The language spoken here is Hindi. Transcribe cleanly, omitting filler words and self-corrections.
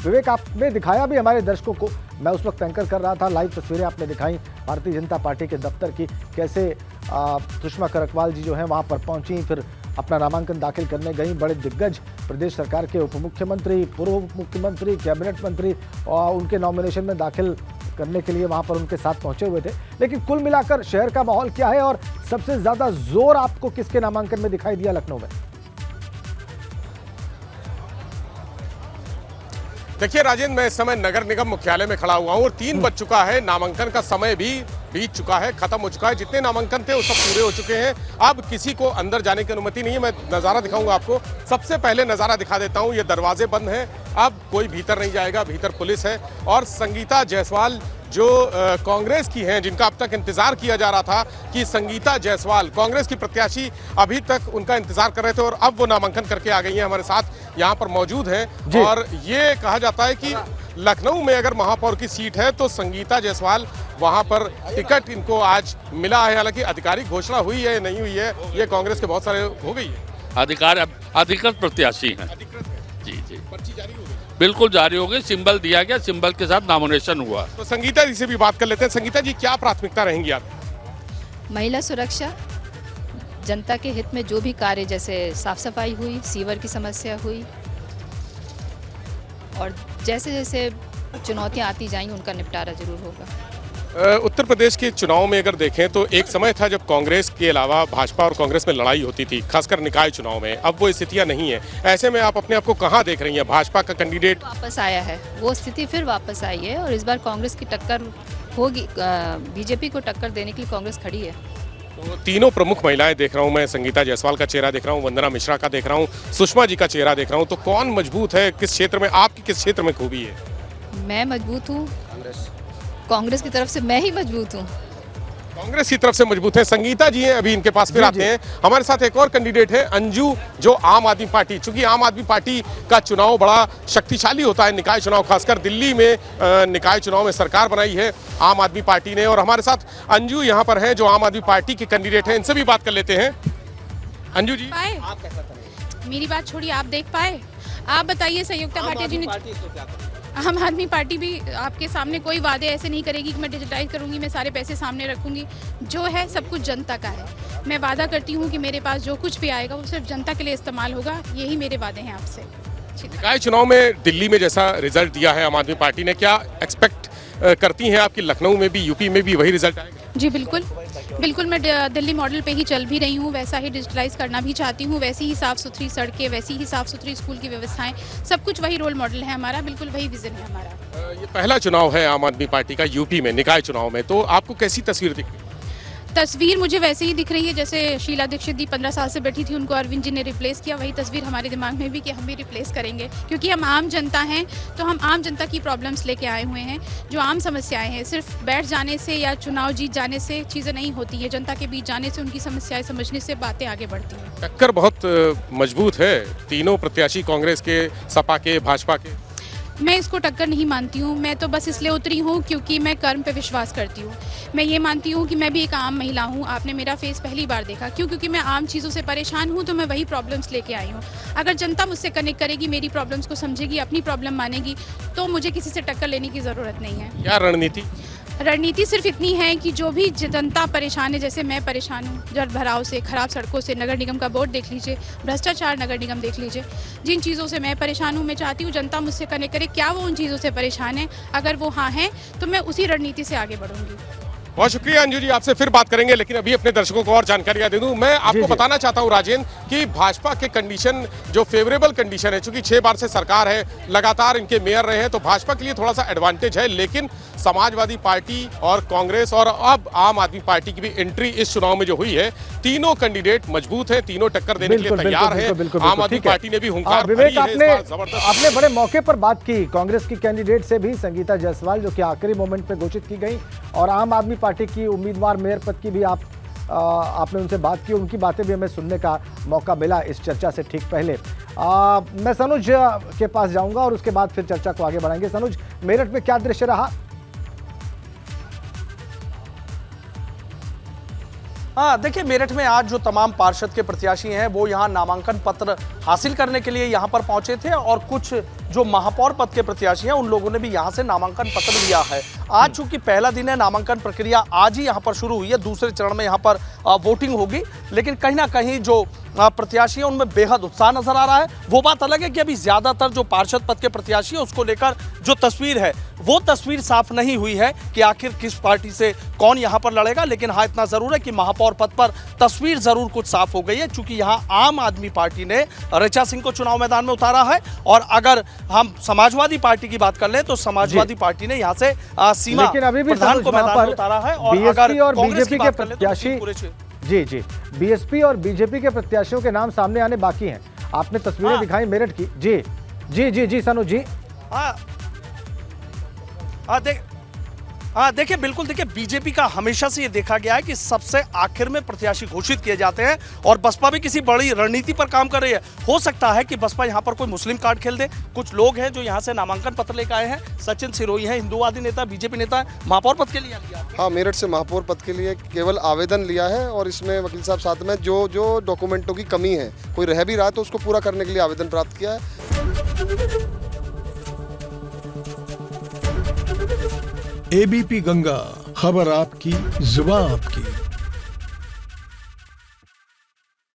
विवेक, आपने दिखाया भी हमारे दर्शकों को, मैं उस वक्त एंकर कर रहा था, लाइव तस्वीरें आपने दिखाई भारतीय जनता पार्टी के दफ्तर की, कैसे सुषमा करकवाल जी जो हैं वहाँ पर पहुँची, फिर अपना नामांकन दाखिल करने गई। बड़े दिग्गज प्रदेश सरकार के उप मुख्यमंत्री, पूर्व उप मुख्यमंत्री, कैबिनेट मंत्री और उनके नॉमिनेशन में दाखिल करने के लिए वहां पर उनके साथ पहुंचे हुए थे। लेकिन कुल मिलाकर शहर का माहौल क्या है और सबसे ज्यादा जोर आपको किसके नामांकन में दिखाई दिया लखनऊ में? देखिए राजेंद्र, मैं इस समय नगर निगम मुख्यालय में खड़ा हुआ हूँ और 3 बज चुका है। नामांकन का समय भी बीत चुका है, खत्म हो चुका है। जितने नामांकन थे वो सब पूरे हो चुके हैं। अब किसी को अंदर जाने की अनुमति नहीं है। मैं नज़ारा दिखाऊंगा आपको। सबसे पहले नज़ारा दिखा देता हूँ, ये दरवाजे बंद हैं, अब कोई भीतर नहीं जाएगा, भीतर पुलिस है। और संगीता जायसवाल जो कांग्रेस की हैं, जिनका अब तक इंतजार किया जा रहा था कि संगीता जायसवाल कांग्रेस की प्रत्याशी, अभी तक उनका इंतजार कर रहे थे और अब वो नामांकन करके आ गई हैं, हमारे साथ यहाँ पर मौजूद हैं। और ये कहा जाता है कि लखनऊ में अगर महापौर की सीट है तो संगीता जायसवाल वहां पर टिकट इनको आज मिला है। हालांकि आधिकारिक घोषणा हुई है नहीं हुई है, ये कांग्रेस के बहुत सारे हो गई है। अधिकृत प्रत्याशी हैं। जी जी, पर्ची जारी हो गई, बिल्कुल जारी हो गई, सिंबल दिया गया, सिंबल के साथ नॉमिनेशन हुआ। तो संगीता जी से भी बात कर लेते हैं। संगीता जी, क्या प्राथमिकता रहेंगी आप? महिला सुरक्षा, जनता के हित में जो भी कार्य, जैसे साफ सफाई हुई, सीवर की समस्या हुई, और जैसे जैसे चुनौतियां आती जाएंगी उनका निपटारा जरूर होगा। उत्तर प्रदेश के चुनाव में अगर देखें तो एक समय था जब कांग्रेस के अलावा भाजपा और कांग्रेस में लड़ाई होती थी, खासकर निकाय चुनाव में। अब वो स्थितियां नहीं है। ऐसे में आप अपने आप को कहां देख रही हैं? भाजपा का कैंडिडेट वापस आया है, वो स्थिति फिर वापस आई है और इस बार कांग्रेस की टक्कर होगी। बीजेपी को टक्कर देने के लिए कांग्रेस खड़ी है। तो तीनों प्रमुख महिलाएं देख रहा हूं मैं, संगीता जायसवाल का चेहरा देख रहा हूं, वंदना मिश्रा का देख रहा हूं, सुषमा जी का चेहरा देख रहा हूं। तो कौन मजबूत है किस क्षेत्र में? आपकी किस क्षेत्र में खूबी है? मैं मजबूत हूँ, कांग्रेस की तरफ से मैं ही मजबूत हूँ। कांग्रेस की तरफ से मजबूत है। संगीता जी हैं, अभी इनके पास फिर आते हैं। हमारे साथ एक और कैंडिडेट है अंजू, जो आम आदमी पार्टी, चूंकि आम आदमी पार्टी का चुनाव बड़ा शक्तिशाली होता है, निकाय चुनाव, खासकर दिल्ली में निकाय चुनाव में सरकार बनाई है आम आदमी पार्टी ने। और हमारे साथ अंजू यहाँ पर हैं जो आम आदमी पार्टी के कैंडिडेट हैं, इनसे भी बात कर लेते हैं। अंजू जी, आप कैसा करें? मेरी बात छोड़िए, आप देख पाए? आप बताइए, संयुक्त पार्टी आम आदमी पार्टी भी आपके सामने कोई वादे ऐसे नहीं करेगी कि मैं डिजिटाइज करूंगी, मैं सारे पैसे सामने रखूंगी। जो है सब कुछ जनता का है। मैं वादा करती हूं कि मेरे पास जो कुछ भी आएगा वो सिर्फ जनता के लिए इस्तेमाल होगा। यही मेरे वादे हैं आपसे। निकाय चुनाव में दिल्ली में जैसा रिजल्ट दिया है आम आदमी पार्टी ने, क्या एक्सपेक्ट करती हैं आपकी लखनऊ में भी, यूपी में भी वही रिजल्ट आएगा? जी बिल्कुल बिल्कुल, मैं दिल्ली मॉडल पे ही चल भी रही हूँ, वैसा ही डिजिटलाइज करना भी चाहती हूँ, वैसी ही साफ़ सुथरी सड़कें, वैसी ही साफ़ सुथरी स्कूल की व्यवस्थाएं, सब कुछ वही रोल मॉडल है हमारा, बिल्कुल वही विजन है हमारा। ये पहला चुनाव है आम आदमी पार्टी का यूपी में, निकाय चुनाव में, तो आपको कैसी तस्वीर दिखती है? तस्वीर मुझे वैसे ही दिख रही है जैसे शीला दीक्षित जी 15 साल से बैठी थी, उनको अरविंद जी ने रिप्लेस किया। वही तस्वीर हमारे दिमाग में भी कि हम भी रिप्लेस करेंगे, क्योंकि हम आम जनता हैं, तो हम आम जनता की प्रॉब्लम्स लेके आए हुए हैं। जो आम समस्याएं हैं, सिर्फ बैठ जाने से या चुनाव जीत जाने से चीज़ें नहीं होती हैं। जनता के बीच जाने से, उनकी समस्याएं समझने से बातें आगे बढ़ती हैं। टक्कर बहुत मजबूत है, तीनों प्रत्याशी कांग्रेस के, सपा के, भाजपा के। मैं इसको टक्कर नहीं मानती हूँ। मैं तो बस इसलिए उतरी हूँ क्योंकि मैं कर्म पे विश्वास करती हूँ। मैं ये मानती हूँ कि मैं भी एक आम महिला हूँ। आपने मेरा फेस पहली बार देखा, क्योंकि मैं आम चीज़ों से परेशान हूँ, तो मैं वही प्रॉब्लम्स लेके आई हूँ। अगर जनता मुझसे कनेक्ट करेगी, मेरी प्रॉब्लम्स को समझेगी, अपनी प्रॉब्लम मानेगी, तो मुझे किसी से टक्कर लेने की ज़रूरत नहीं है। क्या रणनीति? रणनीति सिर्फ इतनी है कि जो भी जनता परेशान है, जैसे मैं परेशान हूँ जल भराव से, खराब सड़कों से, नगर निगम का बोर्ड देख लीजिए, भ्रष्टाचार नगर निगम देख लीजिए, जिन चीज़ों से मैं परेशान हूँ, मैं चाहती हूँ जनता मुझसे कनेक्ट करे। क्या वो उन चीज़ों से परेशान है? अगर वो हाँ है तो मैं उसी रणनीति से आगे बढ़ूंगी। बहुत शुक्रिया अंजू जी, आपसे फिर बात करेंगे, लेकिन अभी अपने दर्शकों को और जानकारियां दे दूं। मैं आपको बताना चाहता हूं राजेंद्र कि भाजपा के कंडीशन जो फेवरेबल कंडीशन है, चूंकि 6 बार से सरकार है, लगातार इनके मेयर रहे हैं, तो भाजपा के लिए थोड़ा सा एडवांटेज है। लेकिन समाजवादी पार्टी और कांग्रेस और अब आम आदमी पार्टी की भी एंट्री इस चुनाव में जो हुई है, तीनों कैंडिडेट मजबूत है, तीनों टक्कर देने के लिए तैयार है। आम आदमी पार्टी ने भी हुंकार भरी है इस बार जबरदस्त। आपने बड़े मौके पर बात की कांग्रेस की कैंडिडेट से भी, संगीता जायसवाल, जो कि आखिरी मोमेंट पे घोषित की गई, और आम आदमी पार्टी की उम्मीदवार मेयर पद की भी आपने उनसे बात की। उनकी बातें भी हमें सुनने का मौका मिला इस चर्चा से ठीक पहले। मैं सनुज के पास जाऊंगा और उसके बाद फिर चर्चा को आगे बढ़ाएंगे। सनुज, मेरठ में क्या दृश्य रहा? हाँ, देखिए मेरठ में आज जो तमाम पार्षद के प्रत्याशी हैं वो यहाँ नामांकन पत्र हासिल करने के लिए यहाँ पर पहुंचे थे और कुछ जो महापौर पद के प्रत्याशी हैं उन लोगों ने भी यहाँ से नामांकन पत्र दिया है। आज चूंकि पहला दिन है, नामांकन प्रक्रिया आज ही यहाँ पर शुरू हुई है, दूसरे चरण में यहाँ पर वोटिंग होगी, लेकिन कहीं ना कहीं जो प्रत्याशी हैं उनमें बेहद उत्साह नजर आ रहा है। वो बात अलग है कि अभी ज्यादातर जो पार्षद पद के प्रत्याशी हैं उसको लेकर जो तस्वीर है वो तस्वीर साफ नहीं हुई है कि आखिर किस पार्टी से कौन यहाँ पर लड़ेगा, लेकिन हाँ इतना जरूर है कि महापौर पद पर तस्वीर जरूर कुछ साफ हो गई है, चूंकि यहाँ आम आदमी पार्टी ने ऋचा सिंह को चुनाव मैदान में उतारा है और अगर हम समाजवादी पार्टी की बात कर ले तो समाजवादी पार्टी ने यहाँ से सीमा लेकिन अभी भी प्रधान को मैदान में उतारा है और बीएसपी और कांग्रेस की बीजेपी के बात कर ले तो प्रत्याशी पूरे जी बीएसपी और बीजेपी के प्रत्याशियों के नाम सामने आने बाकी हैं। आपने तस्वीरें हाँ। दिखाई मेरठ की। जी सनु जी। देखिए बिल्कुल, देखिए बीजेपी का हमेशा से ये देखा गया है कि सबसे आखिर में प्रत्याशी घोषित किए जाते हैं और बसपा भी किसी बड़ी रणनीति पर काम कर रही है। हो सकता है कि बसपा यहाँ पर कोई मुस्लिम कार्ड खेल दे। कुछ लोग हैं जो यहाँ से नामांकन पत्र लेकर आए हैं। सचिन सिरोही हैं, हिंदूवादी नेता, बीजेपी नेता, महापौर पद के लिए लिया। हाँ, मेरठ से महापौर पद के लिए केवल आवेदन लिया है और इसमें वकील साहब साथ में जो डॉक्यूमेंटों की कमी है, कोई रह भी रहा है तो उसको पूरा करने के लिए आवेदन प्राप्त किया है। एबीपी गंगा, खबर आपकी, जुबान आपकी।